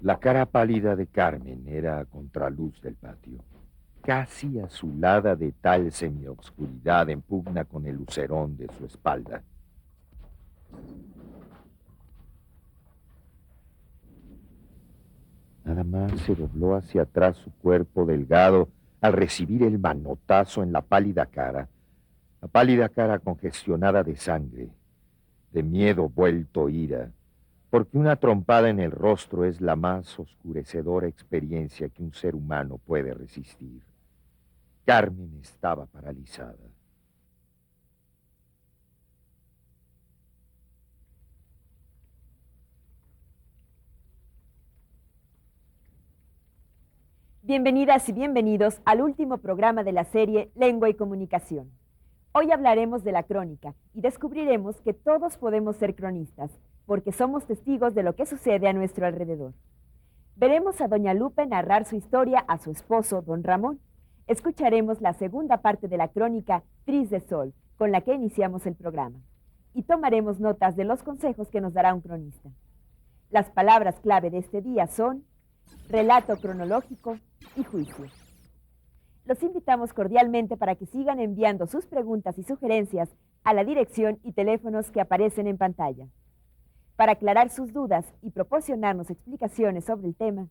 La cara pálida de Carmen era a contraluz del patio, casi azulada de tal semioscuridad en pugna con el lucerón de su espalda. Nada más se dobló hacia atrás su cuerpo delgado al recibir el manotazo en la pálida cara congestionada de sangre, de miedo vuelto ira, porque una trompada en el rostro es la más oscurecedora experiencia que un ser humano puede resistir. Carmen estaba paralizada. Bienvenidas y bienvenidos al último programa de la serie Lengua y Comunicación. Hoy hablaremos de la crónica y descubriremos que todos podemos ser cronistas, porque somos testigos de lo que sucede a nuestro alrededor. Veremos a doña Lupe narrar su historia a su esposo, don Ramón. Escucharemos la segunda parte de la crónica Tris de Sol, con la que iniciamos el programa. Y tomaremos notas de los consejos que nos dará un cronista. Las palabras clave de este día son relato cronológico y juicio. Los invitamos cordialmente para que sigan enviando sus preguntas y sugerencias a la dirección y teléfonos que aparecen en pantalla. Para aclarar sus dudas y proporcionarnos explicaciones sobre el tema,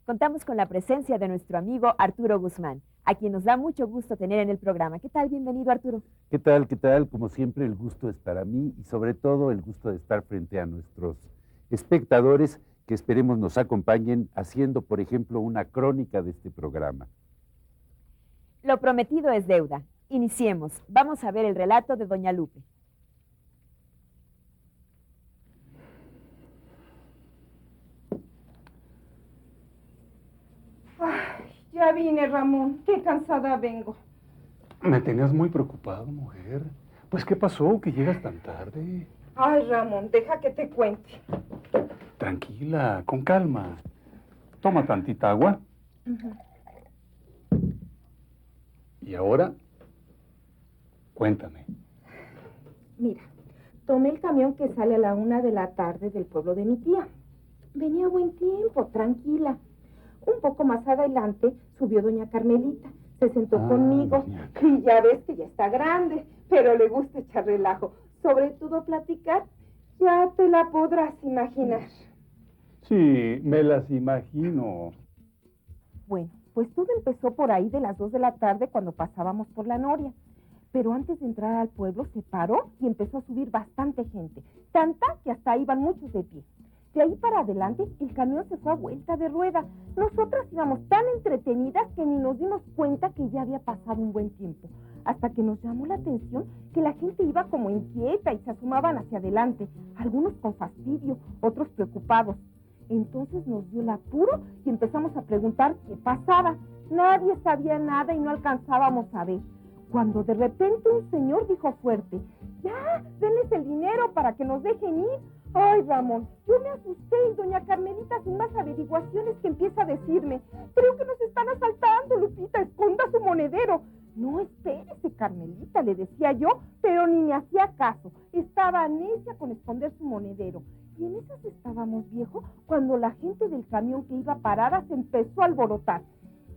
contamos con la presencia de nuestro amigo Arturo Guzmán, a quien nos da mucho gusto tener en el programa. ¿Qué tal? Bienvenido, Arturo. ¿Qué tal? ¿Qué tal? Como siempre, el gusto es para mí y sobre todo el gusto de estar frente a nuestros espectadores que esperemos nos acompañen haciendo, por ejemplo, una crónica de este programa. Lo prometido es deuda. Iniciemos. Vamos a ver el relato de doña Lupe. Ay, ya vine, Ramón. Qué cansada vengo. Me tenías muy preocupado, mujer. Pues, ¿qué pasó? ¿Que llegas tan tarde? Ay, Ramón, deja que te cuente. Tranquila, con calma. Toma tantita agua. Y ahora, cuéntame. Mira, tomé el camión que sale a la 1 de la tarde del pueblo de mi tía. Venía a buen tiempo, tranquila. Un poco más adelante subió doña Carmelita. Se sentó conmigo. Y ya ves que ya está grande, pero le gusta echar relajo. Sobre todo platicar. Ya te la podrás imaginar. Sí, me las imagino. Bueno, pues todo empezó por ahí de las 2 de la tarde cuando pasábamos por la Noria. Pero antes de entrar al pueblo se paró y empezó a subir bastante gente. Tanta que hasta iban muchos de pie. De ahí para adelante el camión se fue a vuelta de rueda. Nosotras íbamos tan entretenidas que ni nos dimos cuenta que ya había pasado un buen tiempo. Hasta que nos llamó la atención que la gente iba como inquieta y se asomaban hacia adelante. Algunos con fastidio, otros preocupados. Entonces nos dio el apuro y empezamos a preguntar qué pasaba. Nadie sabía nada y no alcanzábamos a ver. Cuando de repente un señor dijo fuerte: ¡ya, denles el dinero para que nos dejen ir! Ay, Ramón, yo me asusté y doña Carmelita, sin más averiguaciones, que empieza a decirme: creo que nos están asaltando, Lupita, esconda su monedero. No, espérese, Carmelita, le decía yo, pero ni me hacía caso. Estaba necia con esconder su monedero. Y en esas estábamos, viejo, cuando la gente del camión que iba parada se empezó a alborotar.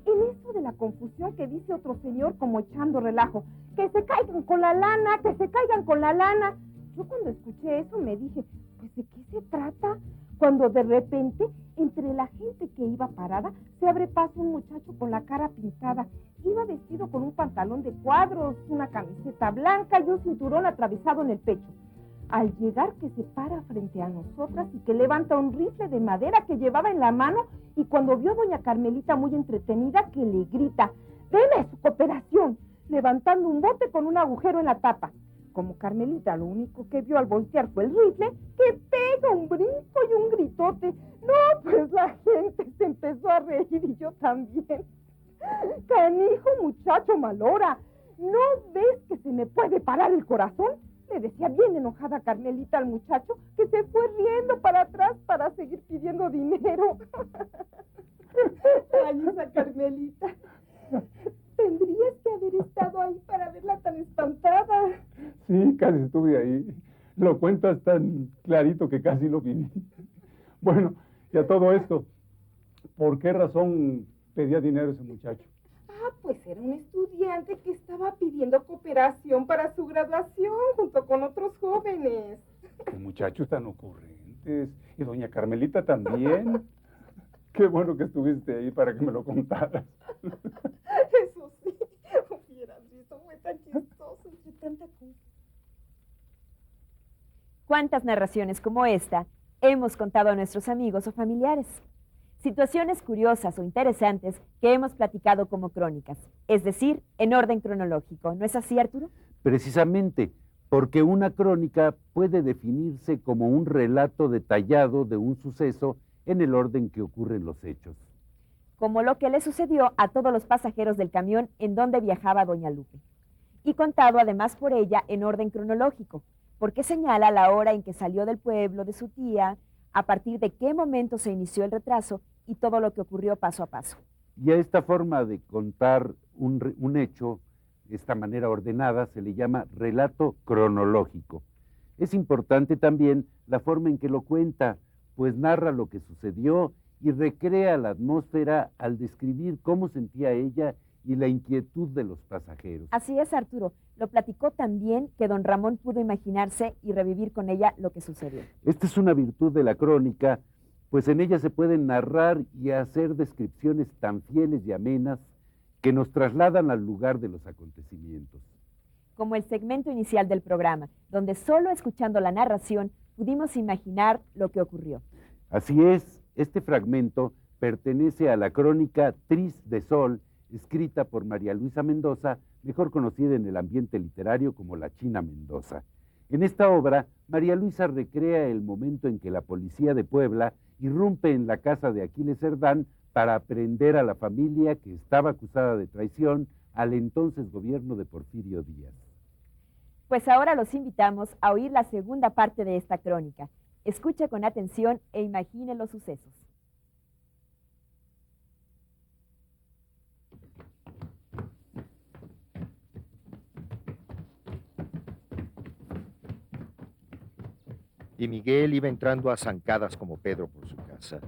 En eso de la confusión que dice otro señor como echando relajo: ¡que se caigan con la lana, que se caigan con la lana! Yo cuando escuché eso me dije: ¿pues de qué se trata? Cuando de repente, entre la gente que iba parada, se abre paso un muchacho con la cara pintada. Iba vestido con un pantalón de cuadros, una camiseta blanca y un cinturón atravesado en el pecho. Al llegar, que se para frente a nosotras y que levanta un rifle de madera que llevaba en la mano, y cuando vio a doña Carmelita muy entretenida, que le grita: ¡deme su cooperación!, levantando un bote con un agujero en la tapa. Como Carmelita lo único que vio al voltear fue el rifle, que pega un brinco y un gritote. No, pues la gente se empezó a reír y yo también. ¡Canijo, muchacho malhora! ¿No ves que se me puede parar el corazón? Le decía bien enojada Carmelita al muchacho, que se fue riendo para atrás para seguir pidiendo dinero. Ay, esa Carmelita. Tendrías que haber estado ahí para verla tan espantada. Sí, casi estuve ahí. Lo cuentas tan clarito que casi lo vi. Bueno, y a todo esto, ¿Por qué razón pedía dinero ese muchacho? Ah, pues era un estudiante que estaba pidiendo cooperación para su graduación junto con otros jóvenes. Qué muchachos tan ocurrentes. Y doña Carmelita también. Qué bueno que estuviste ahí para que me lo contaras. Eso sí, hubieras visto, fue tan chistoso entre tanta cosa. ¿Cuántas narraciones como esta hemos contado a nuestros amigos o familiares? Situaciones curiosas o interesantes que hemos platicado como crónicas, es decir, en orden cronológico. ¿No es así, Arturo? Precisamente, porque una crónica puede definirse como un relato detallado de un suceso en el orden que ocurren los hechos. Como lo que le sucedió a todos los pasajeros del camión en donde viajaba doña Lupe. Y contado además por ella en orden cronológico, porque señala la hora en que salió del pueblo de su tía, a partir de qué momento se inició el retraso y todo lo que ocurrió paso a paso. Y a esta forma de contar un hecho, esta manera ordenada, se le llama relato cronológico. Es importante también la forma en que lo cuenta, pues narra lo que sucedió y recrea la atmósfera al describir cómo sentía ella y la inquietud de los pasajeros. Así es, Arturo. Lo platicó tan bien que don Ramón pudo imaginarse y revivir con ella lo que sucedió. Esta es una virtud de la crónica, pues en ella se pueden narrar y hacer descripciones tan fieles y amenas que nos trasladan al lugar de los acontecimientos. Como el segmento inicial del programa, donde solo escuchando la narración pudimos imaginar lo que ocurrió. Así es, este fragmento pertenece a la crónica Tris de Sol, escrita por María Luisa Mendoza, mejor conocida en el ambiente literario como la China Mendoza. En esta obra, María Luisa recrea el momento en que la policía de Puebla irrumpe en la casa de Aquiles Cerdán para aprehender a la familia que estaba acusada de traición al entonces gobierno de Porfirio Díaz. Pues ahora los invitamos a oír la segunda parte de esta crónica. Escuche con atención e imagine los sucesos. Y Miguel iba entrando a zancadas como Pedro por su casa,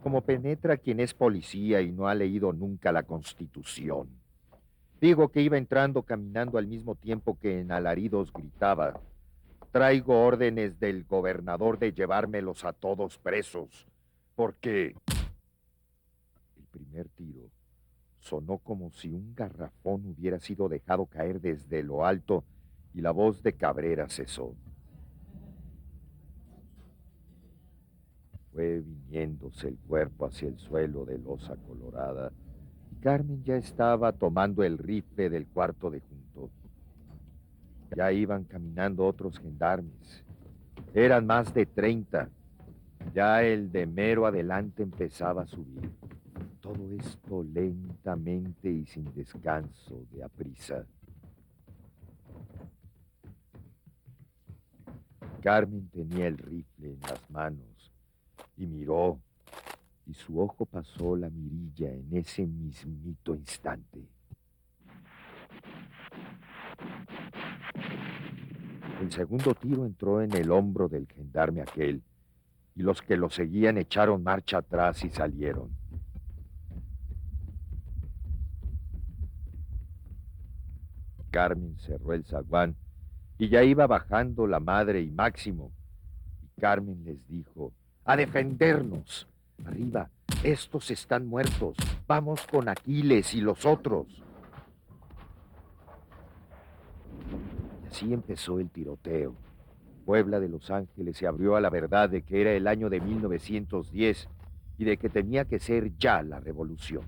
como penetra quien es policía y no ha leído nunca la Constitución. Digo que iba entrando caminando al mismo tiempo que en alaridos gritaba: traigo órdenes del gobernador de llevármelos a todos presos, porque el primer tiro sonó como si un garrafón hubiera sido dejado caer desde lo alto y la voz de Cabrera cesó. Fue viniéndose el cuerpo hacia el suelo de losa colorada y Carmen ya estaba tomando el rifle del cuarto de junto. Ya iban caminando otros gendarmes. Eran más de 30. Ya el de mero adelante empezaba a subir. Todo esto lentamente y sin descanso, de aprisa. Carmen tenía el rifle en las manos y miró, y su ojo pasó la mirilla en ese mismito instante. El segundo tiro entró en el hombro del gendarme aquel, y los que lo seguían echaron marcha atrás y salieron. Carmen cerró el zaguán y ya iba bajando la madre y Máximo. Y Carmen les dijo: ¡a defendernos! Arriba, estos están muertos. Vamos con Aquiles y los otros. Y así empezó el tiroteo. Puebla de Los Ángeles se abrió a la verdad de que era el año de 1910 y de que tenía que ser ya la revolución.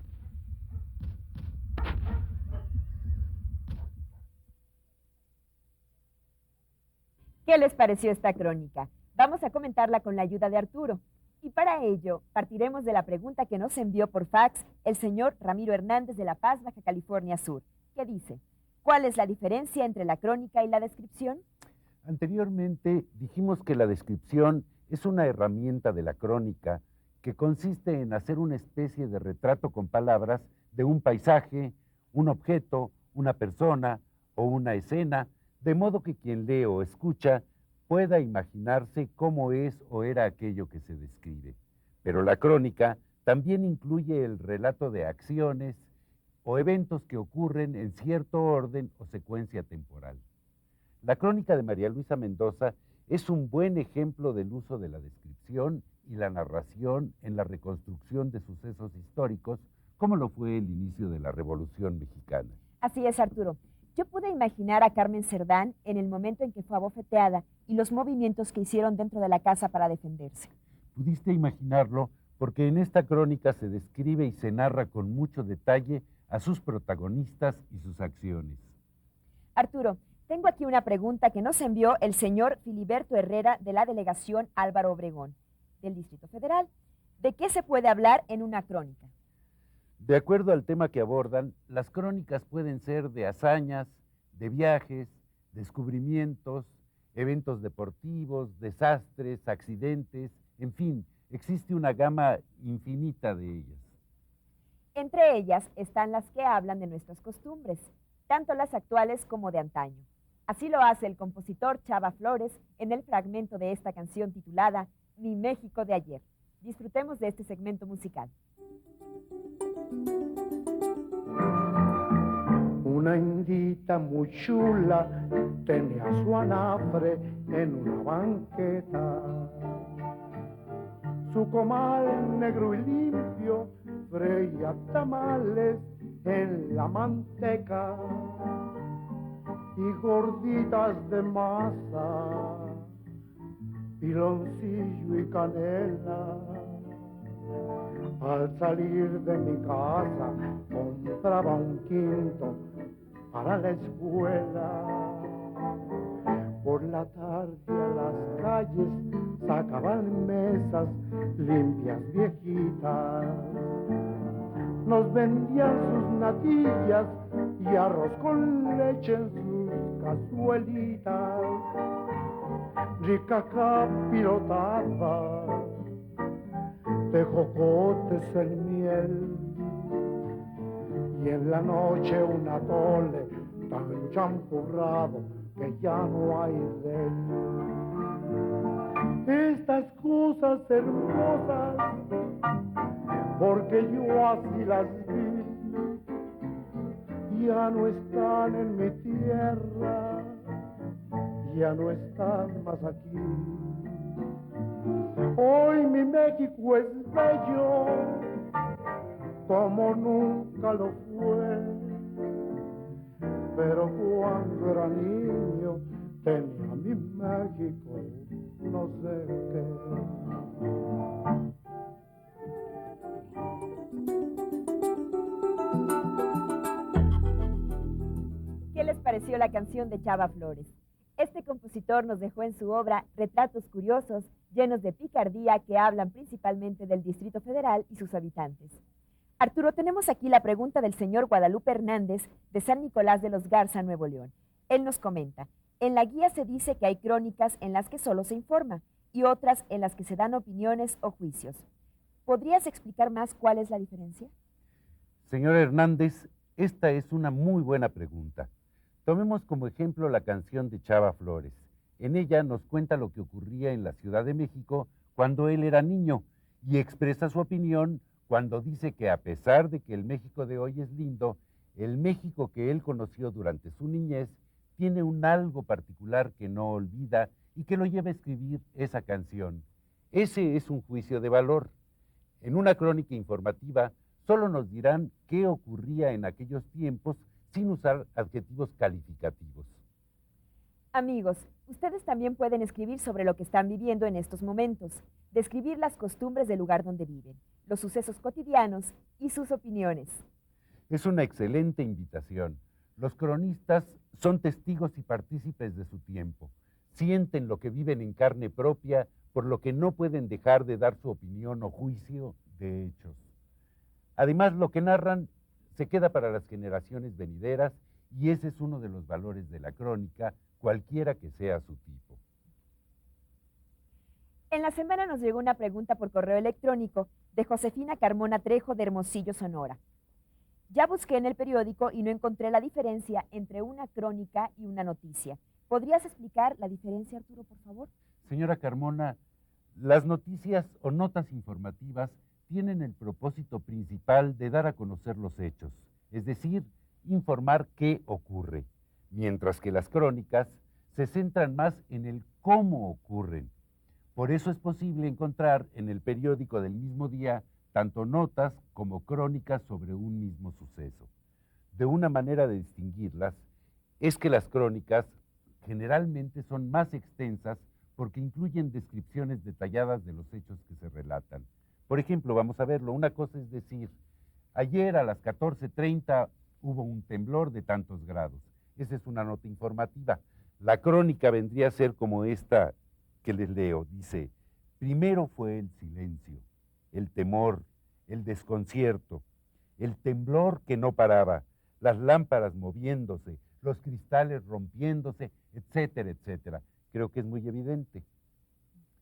¿Qué les pareció esta crónica? Vamos a comentarla con la ayuda de Arturo. Y para ello, partiremos de la pregunta que nos envió por fax el señor Ramiro Hernández de La Paz, Baja California Sur, que dice: ¿cuál es la diferencia entre la crónica y la descripción? Anteriormente dijimos que la descripción es una herramienta de la crónica que consiste en hacer una especie de retrato con palabras de un paisaje, un objeto, una persona o una escena, de modo que quien lee o escucha pueda imaginarse cómo es o era aquello que se describe. Pero la crónica También incluye el relato de acciones o eventos que ocurren en cierto orden o secuencia temporal. La crónica de María Luisa Mendoza es un buen ejemplo del uso de la descripción y la narración en la reconstrucción de sucesos históricos, como lo fue el inicio de la Revolución Mexicana. Así es, Arturo. Yo pude imaginar a Carmen Cerdán en el momento en que fue abofeteada y los movimientos que hicieron dentro de la casa para defenderse. Pudiste imaginarlo porque en esta crónica se describe y se narra con mucho detalle a sus protagonistas y sus acciones. Arturo, tengo aquí una pregunta que nos envió el señor Filiberto Herrera de la delegación Álvaro Obregón, del Distrito Federal. ¿De qué se puede hablar en una crónica? De acuerdo al tema que abordan, las crónicas pueden ser de hazañas, de viajes, descubrimientos, eventos deportivos, desastres, accidentes, en fin, existe una gama infinita de ellas. Entre ellas están las que hablan de nuestras costumbres, tanto las actuales como de antaño. Así lo hace el compositor Chava Flores en el fragmento de esta canción titulada Mi México de ayer. Disfrutemos de este segmento musical. Una indita muy chula tenía su anafre en una banqueta. Su comal negro y limpio freía tamales en la manteca y gorditas de masa, piloncillo y canela. Al salir de mi casa compraba un quinto para la escuela. Por la tarde a las calles sacaban mesas limpias viejitas. Nos vendían sus natillas y arroz con leche en sus cazuelitas. Rica capirotada de jocotes en miel, y en la noche un atole tan champurrado que ya no hay de él. Estas cosas hermosas, porque yo así las vi, ya no están en mi tierra, ya no están más aquí. Hoy mi México es bello como nunca lo fue, pero cuando era niño tenía mi México no sé qué. ¿Qué les pareció la canción de Chava Flores? Este compositor nos dejó en su obra retratos curiosos, llenos de picardía, que hablan principalmente del Distrito Federal y sus habitantes. Arturo, tenemos aquí la pregunta del señor Guadalupe Hernández de San Nicolás de los Garza, Nuevo León. Él nos comenta, en la guía se dice que hay crónicas en las que solo se informa y otras en las que se dan opiniones o juicios. ¿Podrías explicar más cuál es la diferencia? Señor Hernández, esta es una muy buena pregunta. Tomemos como ejemplo la canción de Chava Flores. En ella nos cuenta lo que ocurría en la Ciudad de México cuando él era niño y expresa su opinión cuando dice que a pesar de que el México de hoy es lindo, el México que él conoció durante su niñez tiene un algo particular que no olvida y que lo lleva a escribir esa canción. Ese es un juicio de valor. En una crónica informativa solo nos dirán qué ocurría en aquellos tiempos sin usar adjetivos calificativos. Amigos, ustedes también pueden escribir sobre lo que están viviendo en estos momentos, describir las costumbres del lugar donde viven, los sucesos cotidianos y sus opiniones. Es una excelente invitación. Los cronistas son testigos y partícipes de su tiempo. Sienten lo que viven en carne propia, por lo que no pueden dejar de dar su opinión o juicio de hechos. Además, lo que narran se queda para las generaciones venideras y ese es uno de los valores de la crónica, cualquiera que sea su tipo. En la semana nos llegó una pregunta por correo electrónico de Josefina Carmona Trejo de Hermosillo, Sonora. Ya busqué en el periódico y no encontré la diferencia entre una crónica y una noticia. ¿Podrías explicar la diferencia, Arturo, por favor? Señora Carmona, las noticias o notas informativas tienen el propósito principal de dar a conocer los hechos, es decir, informar qué ocurre, mientras que las crónicas se centran más en el cómo ocurren. Por eso es posible encontrar en el periódico del mismo día tanto notas como crónicas sobre un mismo suceso. De una manera de distinguirlas es que las crónicas generalmente son más extensas porque incluyen descripciones detalladas de los hechos que se relatan. Por ejemplo, vamos a verlo, una cosa es decir, ayer a las 14:30 hubo un temblor de tantos grados. Esa es una nota informativa. La crónica vendría a ser como esta que les leo. Dice, primero fue el silencio, el temor, el desconcierto, el temblor que no paraba, las lámparas moviéndose, los cristales rompiéndose, etcétera, etcétera. Creo que es muy evidente.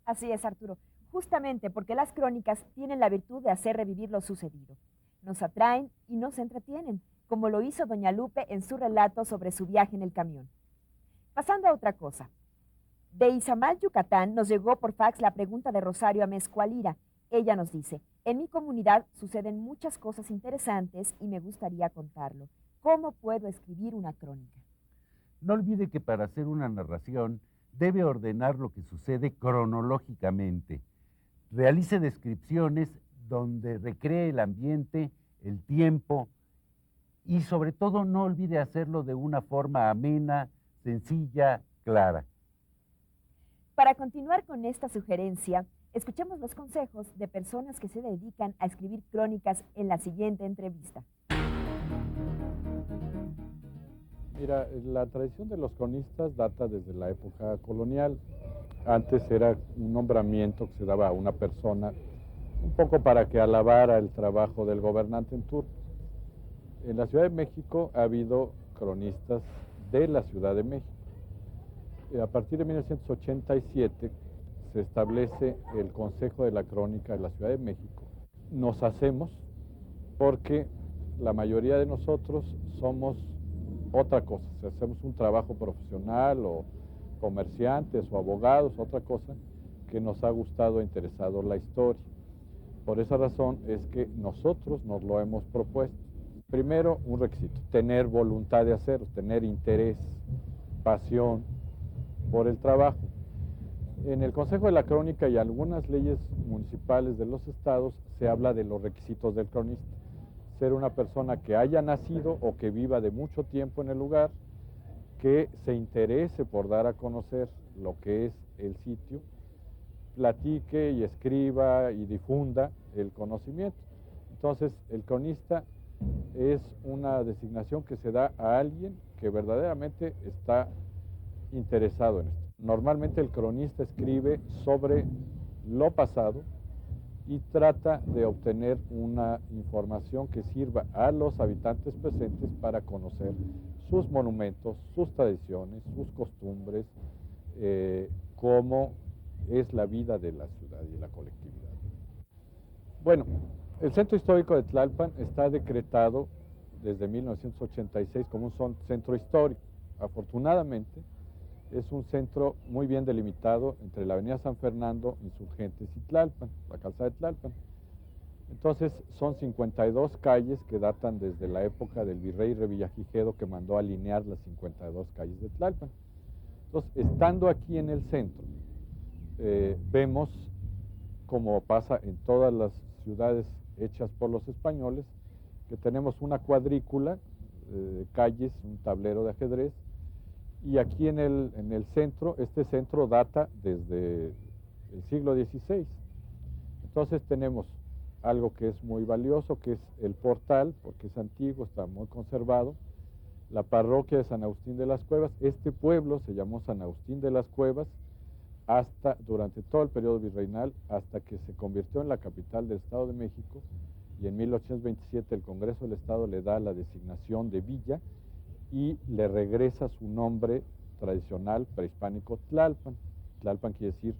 Así es, Arturo. Justamente porque las crónicas tienen la virtud de hacer revivir lo sucedido. Nos atraen y nos entretienen, como lo hizo doña Lupe en su relato sobre su viaje en el camión. Pasando a otra cosa. De Izamal, Yucatán, nos llegó por fax la pregunta de Rosario Amezcualira. Ella nos dice, en mi comunidad suceden muchas cosas interesantes y me gustaría contarlo. ¿Cómo puedo escribir una crónica? No olvide que para hacer una narración debe ordenar lo que sucede cronológicamente. Realice descripciones donde recree el ambiente, el tiempo y sobre todo no olvide hacerlo de una forma amena, sencilla, clara. Para continuar con esta sugerencia, escuchemos los consejos de personas que se dedican a escribir crónicas en la siguiente entrevista. Mira, la tradición de los cronistas data desde la época colonial. Antes era un nombramiento que se daba a una persona, un poco para que alabara el trabajo del gobernante en turno. En la Ciudad de México ha habido cronistas de la Ciudad de México. A partir de 1987 se establece el Consejo de la Crónica de la Ciudad de México. Nos hacemos porque la mayoría de nosotros somos otra cosa. Si hacemos un trabajo profesional o comerciantes o abogados, otra cosa, que nos ha gustado e interesado la historia. Por esa razón es que nosotros nos lo hemos propuesto. Primero, un requisito, tener voluntad de hacerlo, tener interés, pasión por el trabajo. En el Consejo de la Crónica y algunas leyes municipales de los estados se habla de los requisitos del cronista. Ser una persona que haya nacido o que viva de mucho tiempo en el lugar, que se interese por dar a conocer lo que es el sitio, platique y escriba y difunda el conocimiento. Entonces, el cronista es una designación que se da a alguien que verdaderamente está interesado en esto. Normalmente el cronista escribe sobre lo pasado y trata de obtener una información que sirva a los habitantes presentes para conocer sus monumentos, sus tradiciones, sus costumbres, cómo es la vida de la ciudad y de la colectividad. Bueno, el Centro Histórico de Tlalpan está decretado desde 1986 como un centro histórico. Afortunadamente, es un centro muy bien delimitado entre la avenida San Fernando, Insurgentes y Tlalpan, la calzada de Tlalpan. Entonces son 52 calles que datan desde la época del virrey Revillagigedo, que mandó a alinear las 52 calles de Tlalpan. Entonces, estando aquí en el centro, vemos, como pasa en todas las ciudades hechas por los españoles, que tenemos una cuadrícula de calles, un tablero de ajedrez, y aquí en el centro, este centro data desde el siglo XVI. Entonces tenemos algo que es muy valioso, que es el portal, porque es antiguo, está muy conservado, la parroquia de San Agustín de las Cuevas. Este pueblo se llamó San Agustín de las Cuevas durante todo el periodo virreinal, hasta que se convirtió en la capital del Estado de México, y en 1827 el Congreso del Estado le da la designación de villa y le regresa su nombre tradicional prehispánico Tlalpan. Tlalpan quiere decir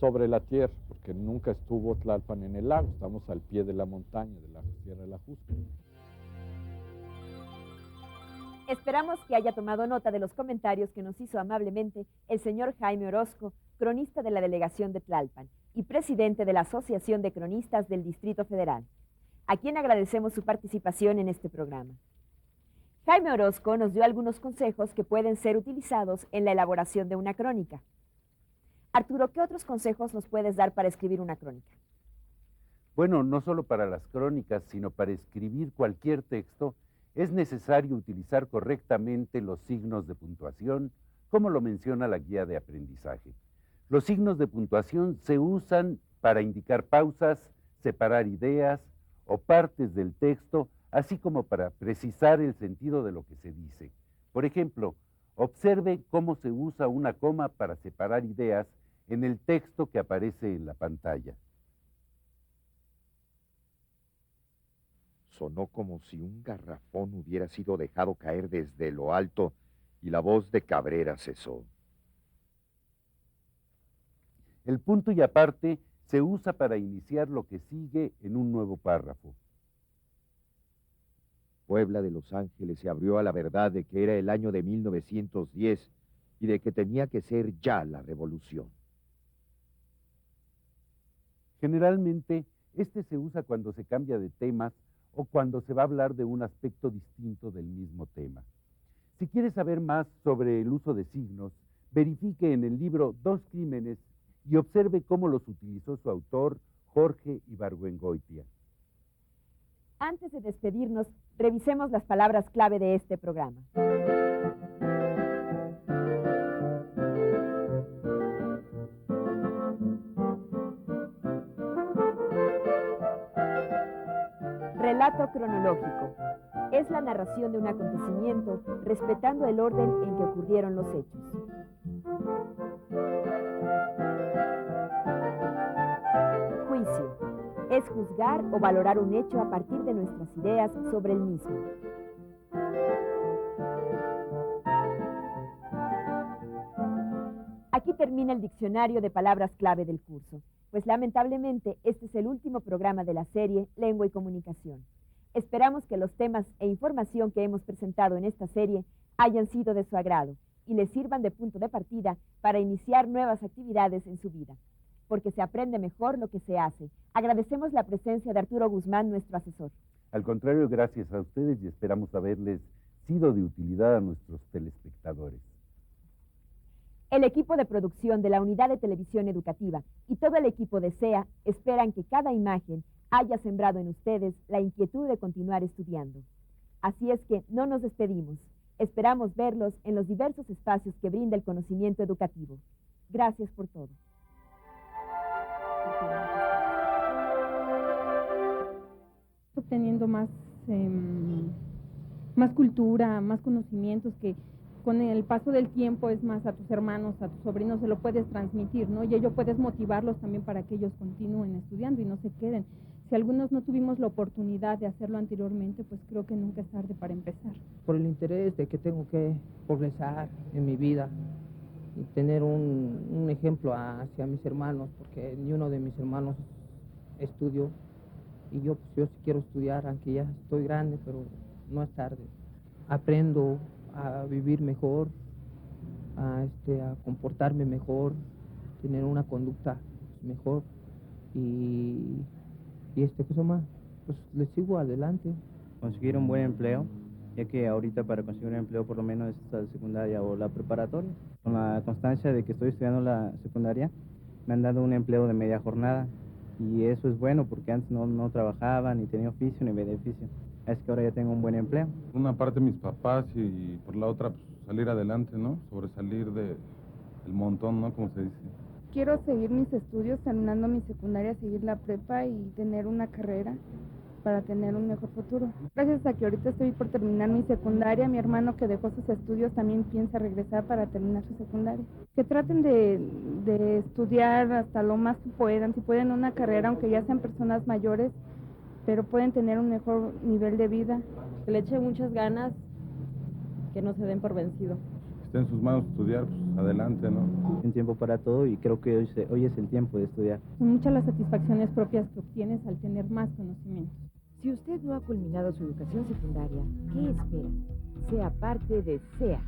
sobre la tierra, porque nunca estuvo Tlalpan en el lago, estamos al pie de la montaña, de la Sierra de la Jusca. Esperamos que haya tomado nota de los comentarios que nos hizo amablemente el señor Jaime Orozco, cronista de la delegación de Tlalpan. y presidente de la Asociación de Cronistas del Distrito Federal, a quien agradecemos su participación en este programa. Jaime Orozco nos dio algunos consejos que pueden ser utilizados en la elaboración de una crónica. Arturo, ¿qué otros consejos nos puedes dar para escribir una crónica? Bueno, no solo para las crónicas, sino para escribir cualquier texto, es necesario utilizar correctamente los signos de puntuación, como lo menciona la guía de aprendizaje. Los signos de puntuación se usan para indicar pausas, separar ideas o partes del texto, así como para precisar el sentido de lo que se dice. Por ejemplo, observe cómo se usa una coma para separar ideas en el texto que aparece en la pantalla. Sonó como si un garrafón hubiera sido dejado caer desde lo alto y la voz de Cabrera cesó. El punto y aparte se usa para iniciar lo que sigue en un nuevo párrafo. Puebla de Los Ángeles se abrió a la verdad de que era el año de 1910 y de que tenía que ser ya la revolución. Generalmente, este se usa cuando se cambia de temas o cuando se va a hablar de un aspecto distinto del mismo tema. Si quiere saber más sobre el uso de signos, verifique en el libro Dos Crímenes y observe cómo los utilizó su autor, Jorge Ibargüengoitia. Antes de despedirnos, revisemos las palabras clave de este programa. Relato cronológico. Es la narración de un acontecimiento respetando el orden en que ocurrieron los hechos. Juicio. Es juzgar o valorar un hecho a partir de nuestras ideas sobre el mismo. Aquí termina el diccionario de palabras clave del curso, pues lamentablemente este es el último programa de la serie Lengua y Comunicación. Esperamos que los temas e información que hemos presentado en esta serie hayan sido de su agrado y les sirvan de punto de partida para iniciar nuevas actividades en su vida, porque se aprende mejor lo que se hace. Agradecemos la presencia de Arturo Guzmán, nuestro asesor. Al contrario, gracias a ustedes y esperamos haberles sido de utilidad a nuestros telespectadores. El equipo de producción de la Unidad de Televisión Educativa y todo el equipo de SEA esperan que cada imagen haya sembrado en ustedes la inquietud de continuar estudiando. Así es que no nos despedimos. Esperamos verlos en los diversos espacios que brinda el conocimiento educativo. Gracias por todo. Obteniendo más cultura, más conocimientos que con el paso del tiempo es más a tus hermanos, a tus sobrinos se lo puedes transmitir, ¿no? Y ello puedes motivarlos también para que ellos continúen estudiando y no se queden. Si algunos no tuvimos la oportunidad de hacerlo anteriormente, pues creo que nunca es tarde para empezar. Por el interés de que tengo que progresar en mi vida y tener un ejemplo hacia mis hermanos, porque ni uno de mis hermanos estudió y yo sí quiero estudiar, aunque ya estoy grande, pero no es tarde. Aprendo a vivir mejor, a comportarme mejor, tener una conducta mejor y ¿qué más? Pues le sigo adelante. Conseguir un buen empleo, ya que ahorita para conseguir un empleo por lo menos es la secundaria o la preparatoria. Con la constancia de que estoy estudiando la secundaria, me han dado un empleo de media jornada y eso es bueno porque antes no trabajaba, ni tenía oficio ni beneficio. Es que ahora ya tengo un buen empleo. Por una parte mis papás y por la otra pues, salir adelante, ¿no? Sobresalir del montón, ¿no? Como se dice. Quiero seguir mis estudios, terminando mi secundaria, seguir la prepa y tener una carrera para tener un mejor futuro. Gracias a que ahorita estoy por terminar mi secundaria, mi hermano que dejó sus estudios también piensa regresar para terminar su secundaria. Que traten de estudiar hasta lo más que puedan, si pueden una carrera, aunque ya sean personas mayores, pero pueden tener un mejor nivel de vida. Que le echen muchas ganas, que no se den por vencido. Está en sus manos estudiar, pues adelante, ¿no? Un tiempo para todo y creo que hoy es el tiempo de estudiar. Son muchas las satisfacciones propias que obtienes al tener más conocimientos. Si usted no ha culminado su educación secundaria, ¿qué espera? Sea parte de SEA.